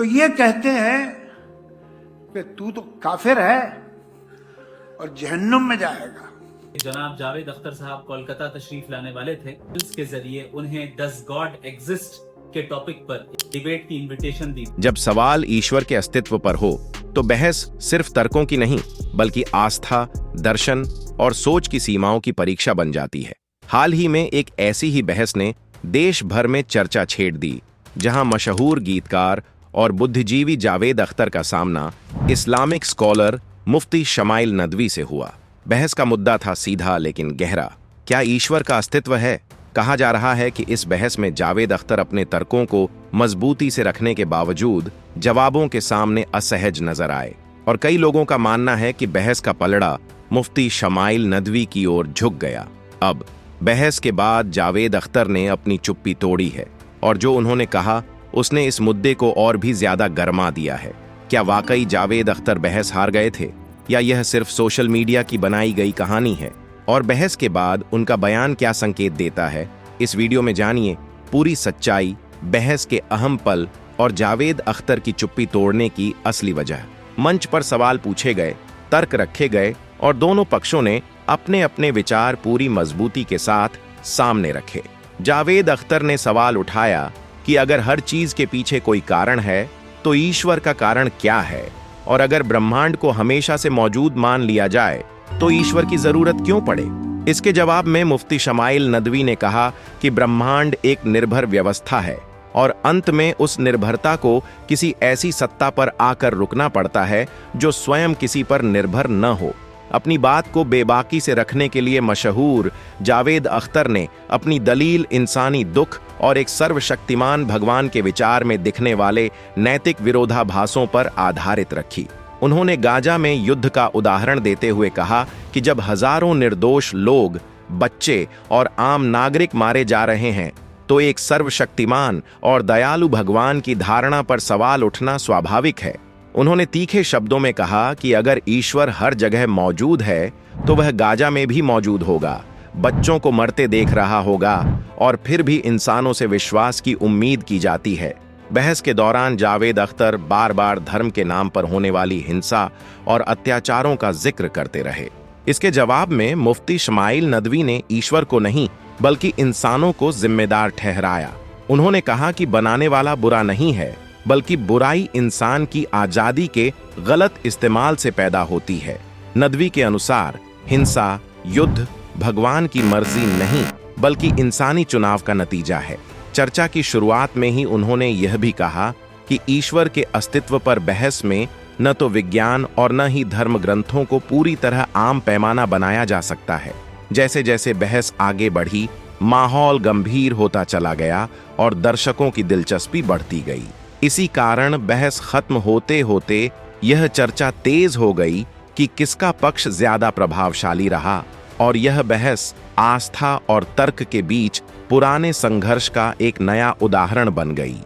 तो ये कहते हैं कि तू तो काफिर है और जहन्नुम में जाएगा। जनाब जावेद अख्तर साहब कोलकाता तशरीफ लाने वाले थे। इसके जरिए उन्हें डज गॉड एग्जिस्ट के टॉपिक पर डिबेट की इनविटेशन दी। जब सवाल ईश्वर के अस्तित्व पर हो तो बहस सिर्फ तर्कों की नहीं बल्कि आस्था, दर्शन और सोच की सीमाओं की परीक्षा बन जाती है। हाल ही में एक ऐसी ही बहस ने देश भर में चर्चा छेड़ दी, जहां मशहूर गीतकार और बुद्धिजीवी जावेद अख्तर का सामना इस्लामिक स्कॉलर मुफ्ती शमाइल नदवी से हुआ। बहस का मुद्दा था सीधा लेकिन गहरा, क्या ईश्वर का अस्तित्व है? कहा जा रहा है कि इस बहस में जावेद अख्तर अपने तर्कों को मजबूती से रखने के बावजूद जवाबों के सामने असहज नजर आए, और कई लोगों का मानना है कि बहस का पलड़ा मुफ्ती शमाइल नदवी की ओर झुक गया। अब बहस के बाद जावेद अख्तर ने अपनी चुप्पी तोड़ी है और जो उन्होंने कहा उसने इस मुद्दे को और भी ज्यादा गरमा दिया है। क्या वाकई जावेद अख्तर बहस हार गए थे या यह सिर्फ सोशल मीडिया की बनाई गई कहानी है? और बहस के बाद उनका बयान क्या संकेत देता है, इस वीडियो में जानिए पूरी सच्चाई, बहस के अहम पल और जावेद अख्तर की चुप्पी तोड़ने की असली वजह। मंच पर सवाल पूछे गए, तर्क रखे गए और दोनों पक्षों ने अपने अपने विचार पूरी मजबूती के साथ सामने रखे। जावेद अख्तर ने सवाल उठाया कि अगर हर चीज के पीछे कोई कारण है तो ईश्वर का कारण क्या है, और अगर ब्रह्मांड को हमेशा से मौजूद मान लिया जाए तो ईश्वर की जरूरत क्यों पड़े? इसके जवाब में मुफ्ती शमाइल नदवी ने कहा कि ब्रह्मांड एक निर्भर व्यवस्था है और अंत में उस निर्भरता को किसी ऐसी सत्ता पर आकर रुकना पड़ता है जो स्वयं किसी पर निर्भर न हो। अपनी बात को बेबाकी से रखने के लिए मशहूर जावेद अख्तर ने अपनी दलील इंसानी दुख और एक सर्वशक्तिमान भगवान के विचार में दिखने वाले नैतिक विरोधाभासों पर आधारित रखी। उन्होंने गाजा में युद्ध का उदाहरण देते हुए कहा कि जब हजारों निर्दोष लोग, बच्चे और आम नागरिक मारे जा रहे हैं तो एक सर्वशक्तिमान और दयालु भगवान की धारणा पर सवाल उठना स्वाभाविक है। उन्होंने तीखे शब्दों में कहा कि अगर ईश्वर हर जगह मौजूद है तो वह गाजा में भी मौजूद होगा, बच्चों को मरते देख रहा होगा और फिर भी इंसानों से विश्वास की उम्मीद की जाती है। बहस के दौरान जावेद अख्तर बार बार धर्म के नाम पर होने वाली हिंसा और अत्याचारों का जिक्र करते रहे। इसके जवाब में मुफ्ती शमाइल नदवी ने ईश्वर को नहीं बल्कि इंसानों को जिम्मेदार ठहराया। उन्होंने कहा कि बनाने वाला बुरा नहीं है बल्कि बुराई इंसान की आजादी के गलत इस्तेमाल से पैदा होती है। नदवी के अनुसार हिंसा, युद्ध भगवान की मर्जी नहीं बल्कि इंसानी चुनाव का नतीजा है। चर्चा की शुरुआत में ही उन्होंने यह भी कहा कि ईश्वर के अस्तित्व पर बहस में न तो विज्ञान और न ही धर्म ग्रंथों को पूरी तरह आम पैमाना बनाया जा सकता है। जैसे जैसे बहस आगे बढ़ी, माहौल गंभीर होता चला गया और दर्शकों की दिलचस्पी बढ़ती गई। इसी कारण बहस खत्म होते होते यह चर्चा तेज हो गई कि किसका पक्ष ज्यादा प्रभावशाली रहा, और यह बहस आस्था और तर्क के बीच पुराने संघर्ष का एक नया उदाहरण बन गई।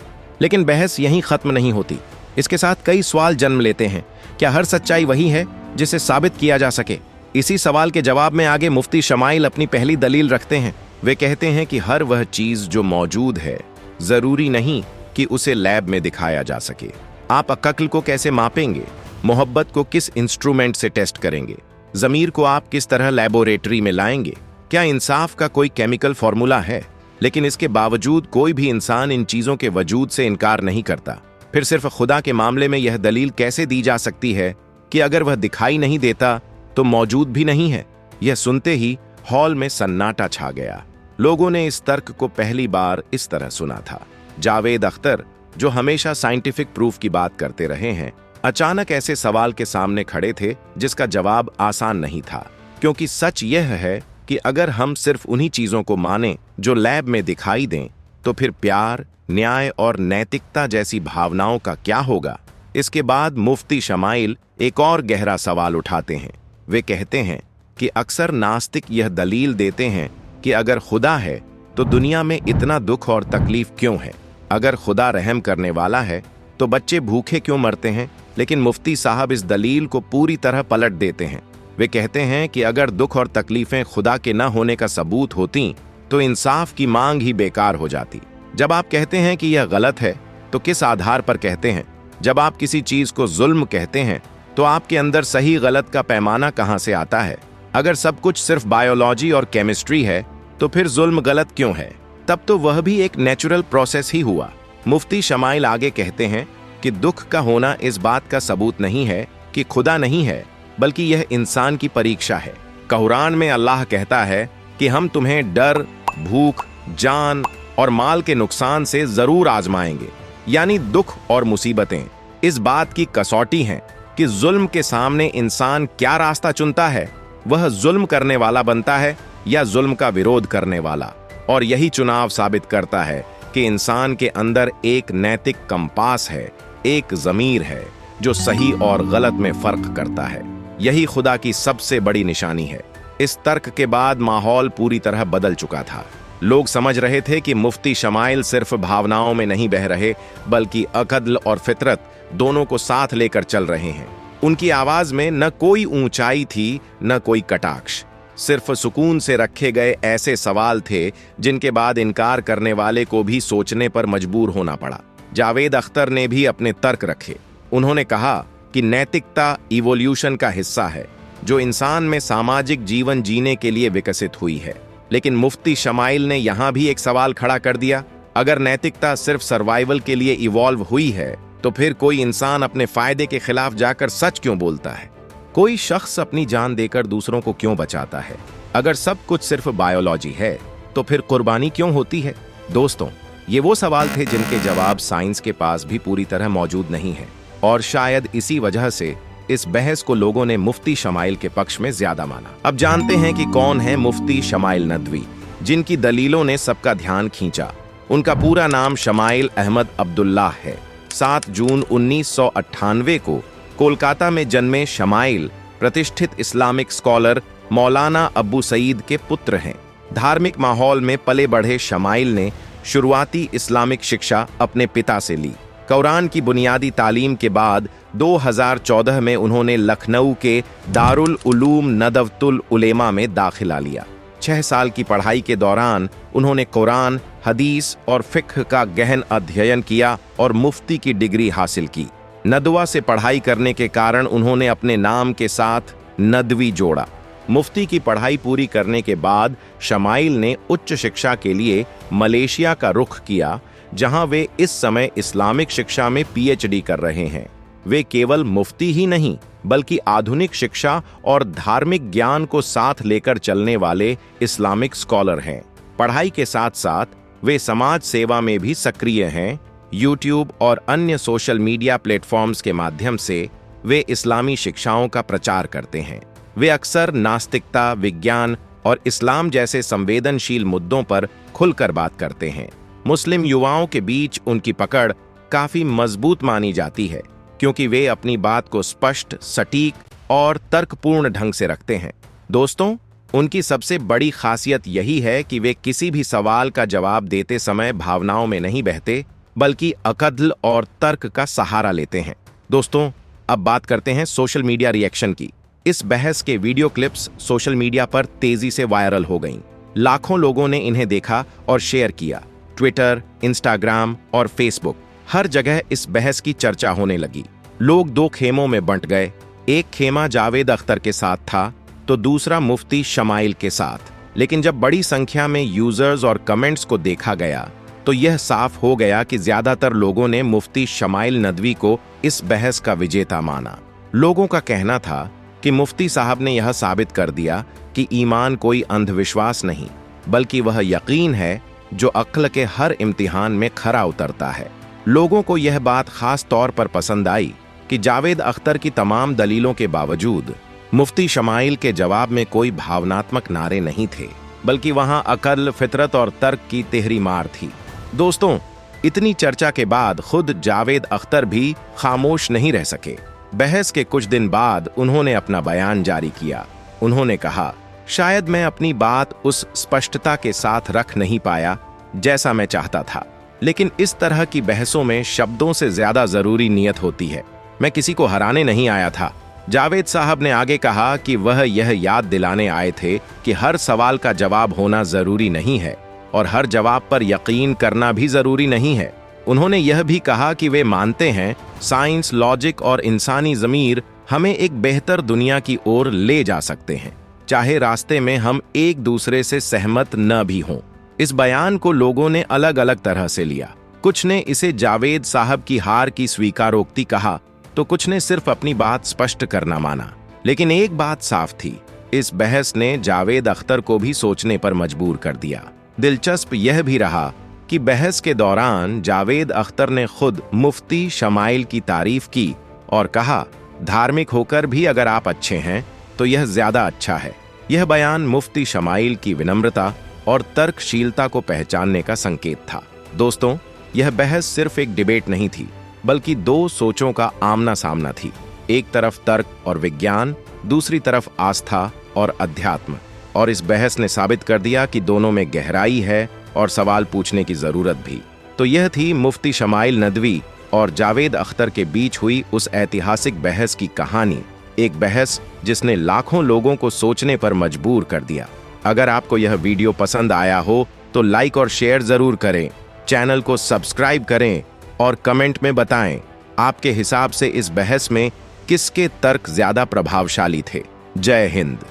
लेकिन बहस यहीं खत्म नहीं होती। इसके साथ कई सवाल जन्म लेते हैं। क्या हर सच्चाई वही है जिसे साबित किया जा सके? इसी सवाल के जवाब में आगे मुफ्ती शमाइल अपनी पहली दलील रखते हैं। वे कहते हैं कि हर वह चीज जो मौजूद है जरूरी नहीं कि उसे लैब में दिखाया जा सके। आप अक्ल को कैसे मापेंगे? मोहब्बत को किस इंस्ट्रूमेंट से टेस्ट करेंगे? ज़मीर को आप किस तरह लैबोरेटरी में लाएंगे? क्या इंसाफ का कोई केमिकल फॉर्मूला है? लेकिन इसके बावजूद कोई भी इंसान इन चीजों के वजूद से इनकार नहीं करता। फिर सिर्फ खुदा के मामले में यह दलील कैसे दी जा सकती है कि अगर वह दिखाई नहीं देता तो मौजूद भी नहीं है? यह सुनते ही हॉल में सन्नाटा छा गया। लोगों ने इस तर्क को पहली बार इस तरह सुना था। जावेद अख्तर, जो हमेशा साइंटिफिक प्रूफ की बात करते रहे हैं, अचानक ऐसे सवाल के सामने खड़े थे जिसका जवाब आसान नहीं था, क्योंकि सच यह है कि अगर हम सिर्फ उन्हीं चीजों को मानें जो लैब में दिखाई दें तो फिर प्यार, न्याय और नैतिकता जैसी भावनाओं का क्या होगा? इसके बाद मुफ्ती शमाइल एक और गहरा सवाल उठाते हैं। वे कहते हैं कि अक्सर नास्तिक यह दलील देते हैं कि अगर खुदा है तो दुनिया में इतना दुख और तकलीफ क्यों है? अगर खुदा रहम करने वाला है तो बच्चे भूखे क्यों मरते हैं? लेकिन मुफ्ती साहब इस दलील को पूरी तरह पलट देते हैं। वे कहते हैं कि अगर दुख और तकलीफें खुदा के न होने का सबूत होती तो इंसाफ की मांग ही बेकार हो जाती। जब आप कहते हैं कि यह गलत है तो किस आधार पर कहते हैं? जब आप किसी चीज को जुल्म कहते हैं तो आपके अंदर सही गलत का पैमाना कहां से आता है? अगर सब कुछ सिर्फ बायोलॉजी और केमिस्ट्री है तो फिर जुल्म गलत क्यों है? तब तो वह भी एक नेचुरल प्रोसेस ही हुआ। मुफ्ती शमाइल आगे कहते हैं कि दुख का होना इस बात का सबूत नहीं है कि खुदा नहीं है, बल्कि यह इंसान की परीक्षा है। कुरान में अल्लाह कहता है कि हम तुम्हें डर, भूख, जान और माल के नुकसान से जरूर आजमाएंगे, यानी दुख और मुसीबतें इस बात की कसौटी हैं कि जुल्म के सामने इंसान क्या रास्ता चुनता है, वह जुल्म करने वाला बनता है या जुल्म का विरोध करने वाला। और यही चुनाव साबित करता है कि इंसान के अंदर एक नैतिक कंपास है, एक ज़मीर है जो सही और गलत में फर्क करता है। यही खुदा की सबसे बड़ी निशानी है। इस तर्क के बाद माहौल पूरी तरह बदल चुका था। लोग समझ रहे थे कि मुफ्ती शमाइल सिर्फ भावनाओं में नहीं बह रहे, बल्कि अक़ल और फितरत दोनों को साथ लेकर चल रहे हैं। उनकी आवाज में न कोई ऊंचाई थी, न कोई कटाक्ष, सिर्फ सुकून से रखे गए ऐसे सवाल थे जिनके बाद इनकार करने वाले को भी सोचने पर मजबूर होना पड़ा। जावेद अख्तर ने भी अपने तर्क रखे। उन्होंने कहा कि नैतिकता इवोल्यूशन का हिस्सा है जो इंसान में सामाजिक जीवन जीने के लिए विकसित हुई है। लेकिन मुफ्ती शमाइल ने यहां भी एक सवाल खड़ा कर दिया, अगर नैतिकता सिर्फ सर्वाइवल के लिए इवॉल्व हुई है तो फिर कोई इंसान अपने फायदे के खिलाफ जाकर सच क्यों बोलता है? कोई शख्स अपनी जान देकर दूसरों को क्यों बचाता है? अगर सब कुछ सिर्फ बायोलॉजी है तो फिर कुर्बानी क्यों होती है? दोस्तों, ये वो सवाल थे जिनके जवाब साइंस के पास भी पूरी तरह मौजूद नहीं है, और शायद इसी वजह से इस बहस को लोगों ने मुफ्ती शमाइल के पक्ष में ज्यादा माना। अब जानते हैं कि कौन है मुफ्ती शमाइल नदवी, जिनकी दलीलों ने सबका ध्यान खींचा। उनका पूरा नाम शमाइल अहमद अब्दुल्लाह है। 7 जून 1998 को कोलकाता में जन्मे शमाइल प्रतिष्ठित इस्लामिक स्कॉलर मौलाना अब्बू सईद के पुत्र हैं। धार्मिक माहौल में पले बढ़े शमाइल ने शुरुआती इस्लामिक शिक्षा अपने पिता से ली। कुरान की बुनियादी तालीम के बाद 2014 में उन्होंने लखनऊ के दारुल उलूम नदवतुल उलेमा में दाखिला लिया। 6 साल की पढ़ाई के दौरान उन्होंने कुरान, हदीस और फिक्ह का गहन अध्ययन किया और मुफ्ती की डिग्री हासिल की। नदवा से पढ़ाई करने के कारण उन्होंने अपने नाम के साथ नदवी जोड़ा। मुफ्ती की पढ़ाई पूरी करने के बाद शमाइल ने उच्च शिक्षा के लिए मलेशिया का रुख किया, जहां वे इस समय इस्लामिक शिक्षा में पीएचडी कर रहे हैं। वे केवल मुफ्ती ही नहीं, बल्कि आधुनिक शिक्षा और धार्मिक ज्ञान को साथ लेकर चलने वाले इस्लामिक स्कॉलर हैं। पढ़ाई के साथ साथ वे समाज सेवा में भी सक्रिय हैं। यूट्यूब और अन्य सोशल मीडिया प्लेटफॉर्म्स के माध्यम से वे इस्लामी शिक्षाओं का प्रचार करते हैं। वे अक्सर नास्तिकता, विज्ञान और इस्लाम जैसे संवेदनशील मुद्दों पर खुलकर बात करते हैं। मुस्लिम युवाओं के बीच उनकी पकड़ काफी मजबूत मानी जाती है, क्योंकि वे अपनी बात को स्पष्ट, सटीक और तर्कपूर्ण ढंग से रखते हैं। दोस्तों, उनकी सबसे बड़ी खासियत यही है कि वे किसी भी सवाल का जवाब देते समय भावनाओं में नहीं बहते, बल्कि अक़ल और तर्क का सहारा लेते हैं। दोस्तों, अब बात करते हैं सोशल मीडिया रिएक्शन की। इस बहस के वीडियो क्लिप्स सोशल मीडिया पर तेजी से वायरल हो गईं। लाखों लोगों ने इन्हें देखा और शेयर किया। ट्विटर, इंस्टाग्राम और फेसबुक, हर जगह इस बहस की चर्चा होने लगी। लोग 2 खेमों में बंट गए। एक खेमा जावेद अख्तर के साथ था तो दूसरा मुफ्ती शमाइल के साथ। लेकिन जब बड़ी संख्या में यूजर्स और कमेंट्स को देखा गया तो यह साफ हो गया कि ज्यादातर लोगों ने मुफ्ती शमाइल नदवी को इस बहस का विजेता माना। लोगों का कहना था कि मुफ्ती साहब ने यह साबित कर दिया कि ईमान कोई अंधविश्वास नहीं, बल्कि वह यकीन है जो अक्ल के हर इम्तिहान में खरा उतरता है। लोगों को यह बात खास तौर पर पसंद आई कि जावेद अख्तर की तमाम दलीलों के बावजूद मुफ्ती शमाइल के जवाब में कोई भावनात्मक नारे नहीं थे, बल्कि वहां अकल, फितरत और तर्क की तिहरी मार थी। दोस्तों, इतनी चर्चा के बाद खुद जावेद अख्तर भी खामोश नहीं रह सके। बहस के कुछ दिन बाद उन्होंने अपना बयान जारी किया। उन्होंने कहा, शायद मैं अपनी बात उस स्पष्टता के साथ रख नहीं पाया जैसा मैं चाहता था, लेकिन इस तरह की बहसों में शब्दों से ज्यादा जरूरी नियत होती है। मैं किसी को हराने नहीं आया था। जावेद साहब ने आगे कहा कि वह यह याद दिलाने आए थे कि हर सवाल का जवाब होना जरूरी नहीं है और हर जवाब पर यकीन करना भी जरूरी नहीं है। उन्होंने यह भी कहा कि वे मानते हैं साइंस, लॉजिक और इंसानी ज़मीर हमें एक बेहतर दुनिया की ओर ले जा सकते हैं, चाहे रास्ते में हम एक दूसरे से सहमत न भी हों। इस बयान को लोगों ने अलग अलग तरह से लिया। कुछ ने इसे जावेद साहब की हार की स्वीकारोक्ति कहा, तो कुछ ने सिर्फ अपनी बात स्पष्ट करना माना। लेकिन एक बात साफ थी, इस बहस ने जावेद अख्तर को भी सोचने पर मजबूर कर दिया। दिलचस्प यह भी रहा कि बहस के दौरान जावेद अख्तर ने खुद मुफ्ती शमाइल की तारीफ की और कहा, धार्मिक होकर भी अगर आप अच्छे हैं तो यह ज्यादा अच्छा है। यह बयान मुफ्ती शमाइल की विनम्रता और तर्कशीलता को पहचानने का संकेत था। दोस्तों, यह बहस सिर्फ एक डिबेट नहीं थी, बल्कि दो सोचों का आमना सामना थी। एक तरफ तर्क और विज्ञान, दूसरी तरफ आस्था और अध्यात्म। और इस बहस ने साबित कर दिया कि दोनों में गहराई है और सवाल पूछने की जरूरत भी। तो यह थी मुफ्ती शमाइल नदवी और जावेद अख्तर के बीच हुई उस ऐतिहासिक बहस की कहानी। एक बहस जिसने लाखों लोगों को सोचने पर मजबूर कर दिया। अगर आपको यह वीडियो पसंद आया हो तो लाइक और शेयर जरूर करें, चैनल को सब्सक्राइब करें और कमेंट में बताएं आपके हिसाब से इस बहस में किसके तर्क ज्यादा प्रभावशाली थे। जय हिंद।